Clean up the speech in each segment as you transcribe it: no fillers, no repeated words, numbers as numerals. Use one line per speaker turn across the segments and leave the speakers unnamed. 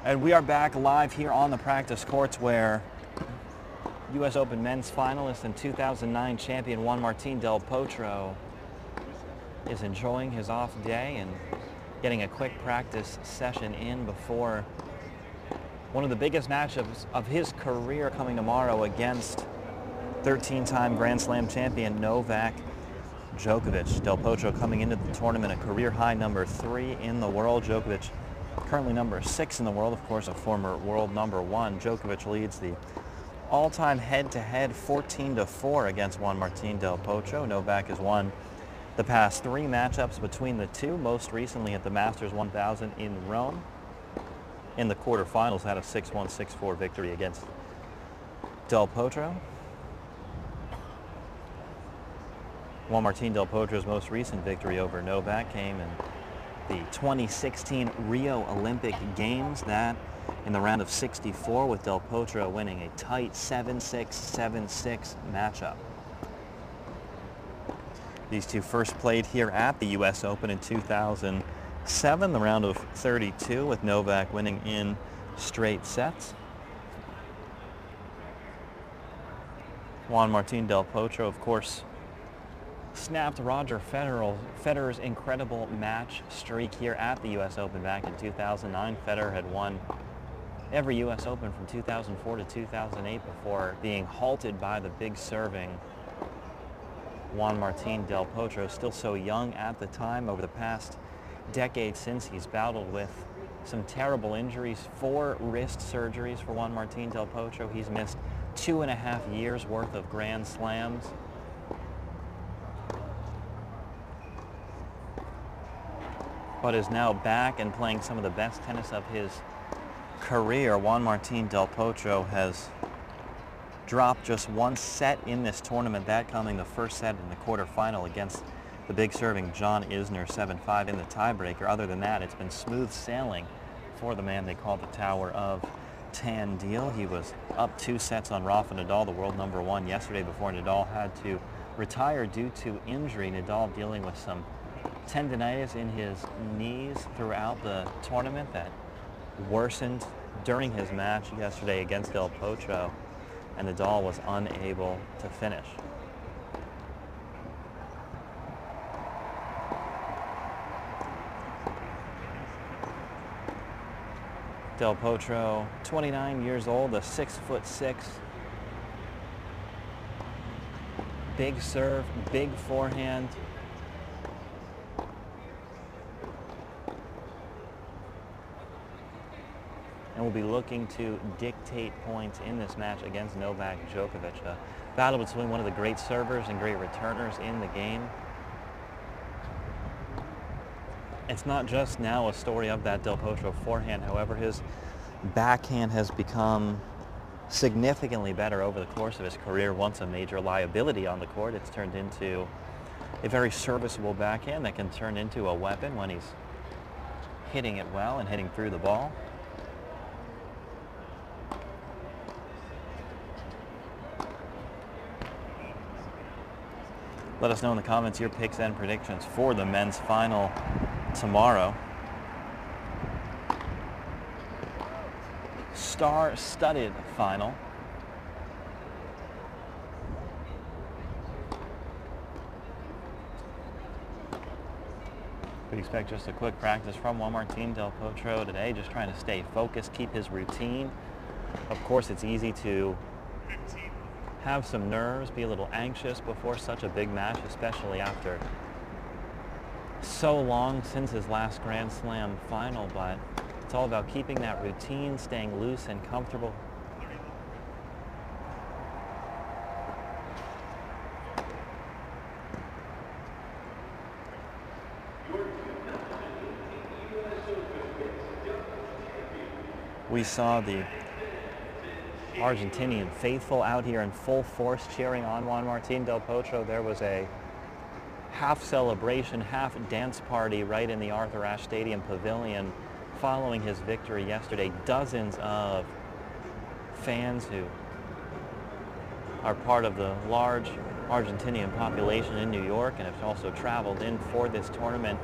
And we are back live here on the practice courts where U.S. Open men's finalist and 2009 champion Juan Del Potro is enjoying his off day and getting a quick practice session in before one of the biggest matchups of his career coming tomorrow against 13-time Grand Slam champion Novak Djokovic. Del Potro coming into the tournament a career-high number 3 in the world. Djokovic currently number 6 in the world, of course, a former world number 1. Djokovic leads the all-time head-to-head 14-4 against Juan Del Potro. Novak has won the past 3 matchups between the two, most recently at the Masters 1000 in Rome. In the quarterfinals, had a 6-1, 6-4 victory against Del Potro. Juan Del Potro's most recent victory over Novak came in the 2016 Rio Olympic Games, that in the round of 64, with Del Potro winning a tight 7-6, 7-6 matchup. These two first played here at the U.S. Open in 2007, the round of 32, with Novak winning in straight sets. Juan Del Potro, of course, snapped Roger Federer's incredible match streak here at the U.S. Open back in 2009. Federer had won every U.S. Open from 2004 to 2008 before being halted by the big serving Juan Del Potro, still so young at the time. Over the past decade since, he's battled with some terrible injuries, 4 wrist surgeries for Juan Del Potro. He's missed 2.5 years worth of Grand Slams. But is now back and playing some of the best tennis of his career. Juan Del Potro has dropped just 1 set in this tournament, that coming the first set in the quarterfinal against the big serving John Isner, 7-5 in the tiebreaker. Other than that, it's been smooth sailing for the man they call the Tower of Tandil. He was up 2 sets on Rafa Nadal, the world number 1, yesterday before Nadal had to retire due to injury. Nadal dealing with some tendinitis in his knees throughout the tournament that worsened during his match yesterday against Del Potro, and Nadal was unable to finish. Del Potro, 29 years old, a 6'6", big serve, big forehand. And will be looking to dictate points in this match against Novak Djokovic. A battle between one of the great servers and great returners in the game. It's not just now a story of that Del Potro forehand, however, his backhand has become significantly better over the course of his career. Once a major liability on the court, it's turned into a very serviceable backhand that can turn into a weapon when he's hitting it well and hitting through the ball. Let us know in the comments your picks and predictions for the men's final tomorrow. Star-studded final. We expect just a quick practice from Juan Del Potro today, just trying to stay focused, keep his routine. Of course, it's easy to have some nerves, be a little anxious before such a big match, especially after so long since his last Grand Slam final, but it's all about keeping that routine, staying loose and comfortable. We saw the Argentinian faithful out here in full force cheering on Juan Del Potro. There was a half celebration, half dance party right in the Arthur Ashe Stadium pavilion following his victory yesterday. Dozens of fans who are part of the large Argentinian population in New York and have also traveled in for this tournament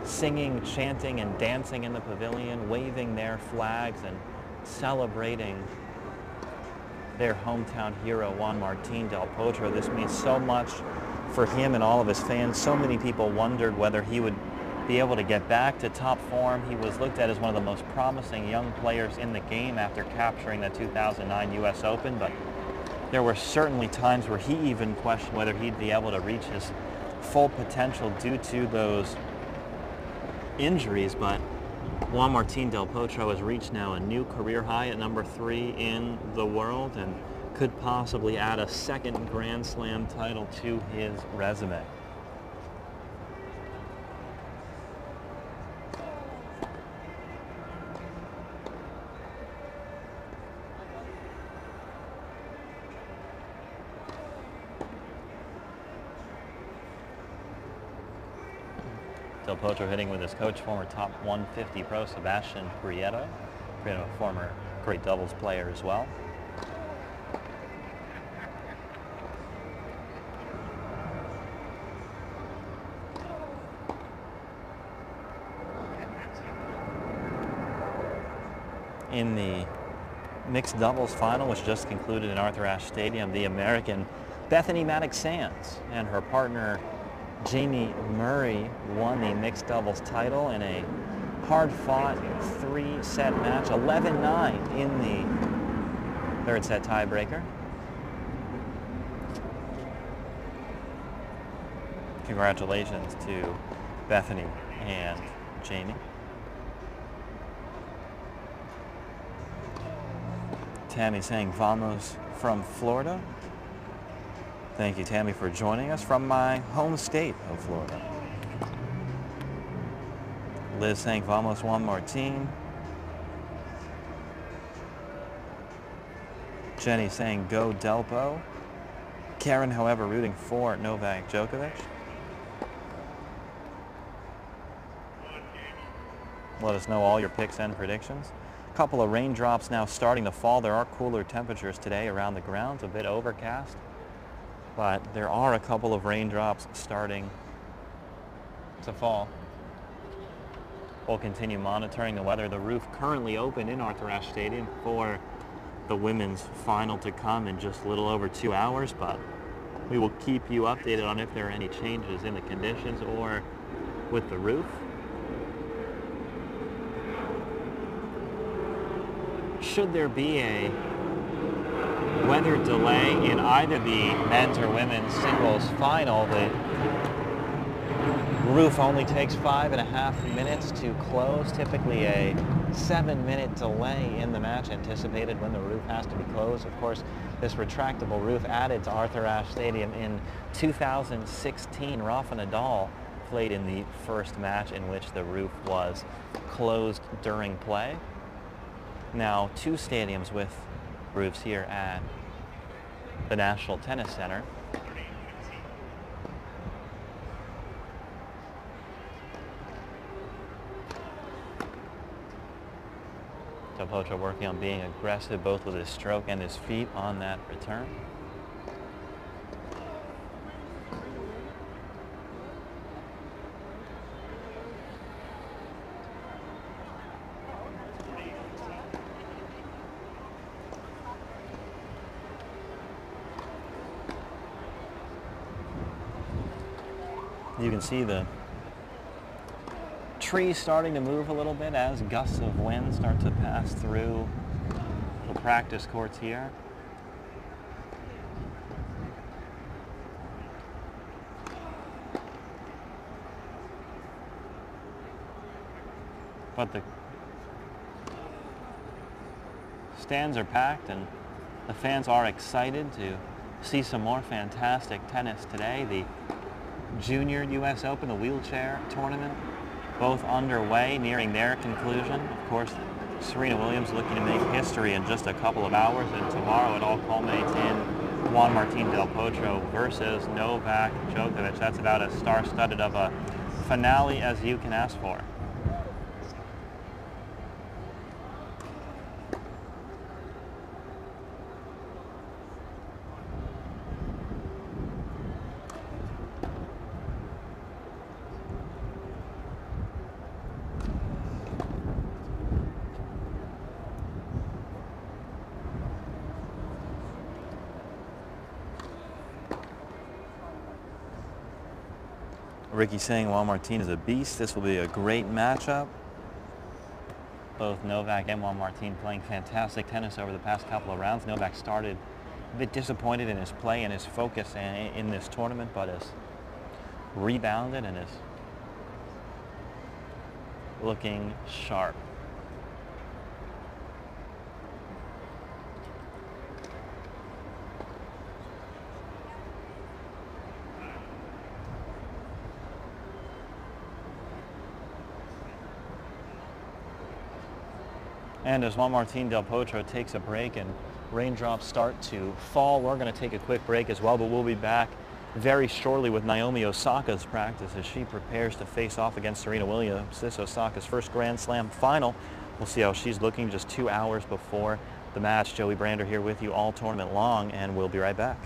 singing, chanting, and dancing in the pavilion, waving their flags and celebrating their hometown hero, Juan Martín del Potro. This means so much for him and all of his fans. So many people wondered whether he would be able to get back to top form. He was looked at as one of the most promising young players in the game after capturing the 2009 U.S. Open, but there were certainly times where he even questioned whether he'd be able to reach his full potential due to those injuries. But Juan Martín del Potro has reached now a new career high at number 3 in the world and could possibly add a second Grand Slam title to his resume. Del Potro hitting with his coach, former top 150 pro Sebastian Prieto, a former great doubles player as well. In the mixed doubles final, which just concluded in Arthur Ashe Stadium, the American Bethany Maddox-Sands and her partner Jamie Murray won the mixed doubles title in a hard-fought 3-set match, 11-9 in the third set tiebreaker. Congratulations to Bethany and Jamie. Tammy saying vamos from Florida. Thank you, Tammy, for joining us from my home state of Florida. Liz saying vamos Juan Martín. Jenny saying go Delpo. Karen, however, rooting for Novak Djokovic. Let us know all your picks and predictions. A couple of raindrops now starting to fall. There are cooler temperatures today around the grounds, a bit overcast. But there are a couple of raindrops starting to fall. We'll continue monitoring the weather. The roof currently open in Arthur Ashe Stadium for the women's final to come in just a little over 2 hours, but we will keep you updated on if there are any changes in the conditions or with the roof. Should there be a weather delay in either the men's or women's singles final, the roof only takes 5.5 minutes to close. Typically a 7-minute delay in the match anticipated when the roof has to be closed. Of course, this retractable roof added to Arthur Ashe Stadium in 2016. Rafa Nadal played in the first match in which the roof was closed during play. Now 2 stadiums with roofs here at the National Tennis Center. Del Potro working on being aggressive both with his stroke and his feet on that return. You can see the trees starting to move a little bit as gusts of wind start to pass through the practice courts here. But the stands are packed and the fans are excited to see some more fantastic tennis today. The Junior U.S. Open, the wheelchair tournament, both underway, nearing their conclusion. Of course, Serena Williams looking to make history in just a couple of hours, and tomorrow it all culminates in Juan Martín del Potro versus Novak Djokovic. That's about as star-studded of a finale as you can ask for. Ricky saying Juan Martín is a beast. This will be a great matchup. Both Novak and Juan Martín playing fantastic tennis over the past couple of rounds. Novak started a bit disappointed in his play and his focus in this tournament, but has rebounded and is looking sharp. And as Juan Martín del Potro takes a break and raindrops start to fall, we're going to take a quick break as well, but we'll be back very shortly with Naomi Osaka's practice as she prepares to face off against Serena Williams. This Osaka's first Grand Slam final. We'll see how she's looking just 2 hours before the match. Joey Brander here with you all tournament long, and we'll be right back.